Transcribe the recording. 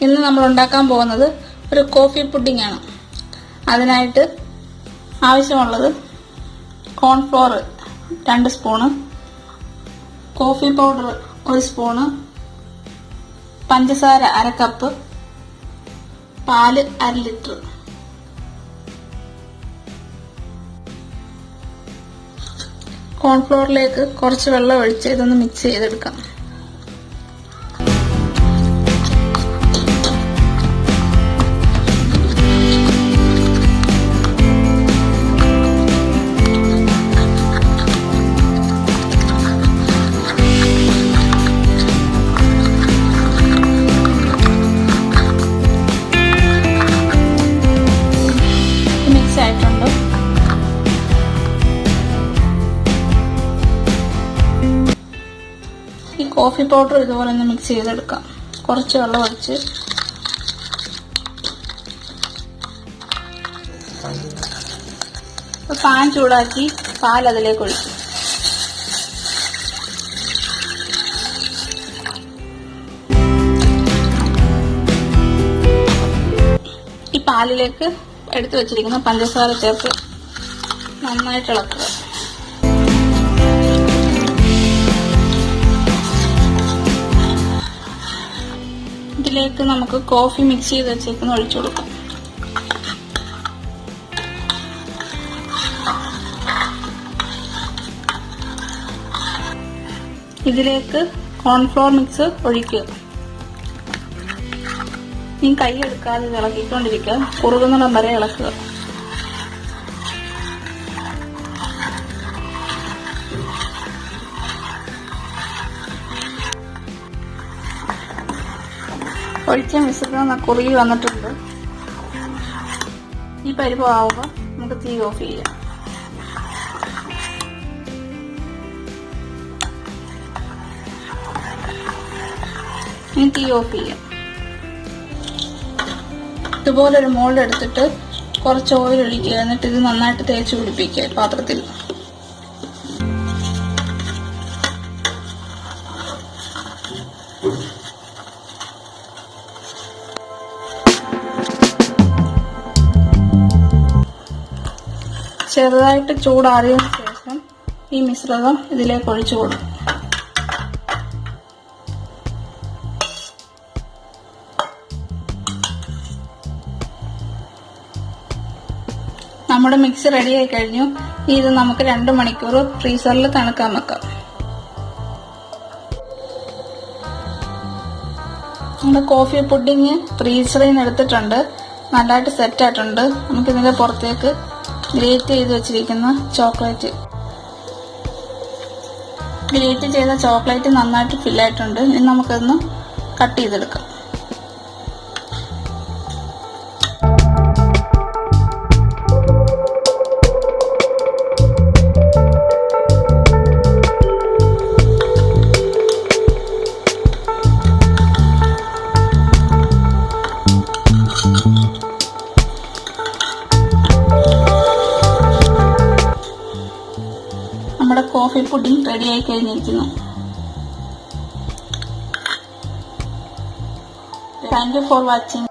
ഇന്ന് നമ്മൾ ഉണ്ടാക്കാൻ പോകുന്നത് ഒരു കോഫി പുഡിംഗ് ആണ്. അതിനായിട്ട് ആവശ്യമുള്ളത് cornflour 2 spoon, coffee powder 1 spoon, പഞ്ചസാര 1/2 കപ്പ്, പാല് 1/2 ലിറ്റർ. കോൺഫ്ലോറിലേക്ക് കുറച്ച് വെള്ളം ഒഴിച്ച് ഇതൊന്ന് മിക്സ് ചെയ്തെടുക്കാം. മിക്സ് ആയിട്ടുണ്ട്. ഈ കോഫി പൗഡർ ഇതുപോലെ ഒന്ന് മിക്സ് ചെയ്തെടുക്കാം. കുറച്ച് വെള്ളം ഒഴിച്ച് പാൻ ചൂടാക്കി പാൽ അതിലേക്ക് ഒഴിക്കും. ഈ പാലിലേക്ക് എടുത്തു വെച്ചിരിക്കുന്ന പഞ്ചസാര ചേർത്ത് നന്നായിട്ട് ഇളക്കുക. ഇതിലേക്ക് നമുക്ക് കോഫി മിക്സ് ചെയ്ത് വെച്ചേക്കുന്ന ഒഴിച്ചു കൊടുക്കാം. ഇതിലേക്ക് കോൺഫ്ലോർ മിക്സ് ഒഴിക്കുക. ഈ കൈ എടുക്കാതെ ഇളക്കിക്കൊണ്ടിരിക്കുക. കുറുകുന്നിടം വരെ ഇളക്കുക. ഒഴിച്ച മിശ്രിതം കുറുകി വന്നിട്ടുണ്ട്. ഈ പരിഭവമാകുമ്പോൾ നമുക്ക് തീ ഓഫ് ചെയ്യാം. ഇനി തീ ഓഫ് ചെയ്യാം. ഇതുപോലൊരു മോൾഡ് എടുത്തിട്ട് കുറച്ച് ഓയിൽ ഒഴിക്കുക. എന്നിട്ട് ഇത് നന്നായിട്ട് തേച്ച് പിടിപ്പിക്കുക പാത്രത്തിൽ. ചെറുതായിട്ട് ചൂടാറിയതിനു ശേഷം ഈ മിശ്രിതം ഇതിലേക്ക് ഒഴിച്ചു കൊടുക്കും. നമ്മുടെ മിക്സ് റെഡി ആയി കഴിഞ്ഞു. ഇത് നമുക്ക് 2 മണിക്കൂർ ഫ്രീസറിൽ തണുക്കാൻ വെക്കാം. നമ്മുടെ കോഫി പുഡിംഗ് ഫ്രീസറിൽ നിന്ന് എടുത്തിട്ടുണ്ട്. നല്ലതായിട്ട് സെറ്റ് ആയിട്ടുണ്ട്. നമുക്കിതിന്റെ പുറത്തേക്ക് ഗ്രേറ്റ് ചെയ്ത് വെച്ചിരിക്കുന്ന ഗ്രേറ്റ് ചെയ്ത ചോക്ലേറ്റ് നന്നായിട്ട് ഫില്ലായിട്ടുണ്ട്. ഇനി നമുക്കൊന്ന് കട്ട് ചെയ്തെടുക്കാം. നമ്മുടെ കോഫി പുഡിംഗ് റെഡി ആയി കഴിഞ്ഞിരിക്കുന്നു. Thank you for watching.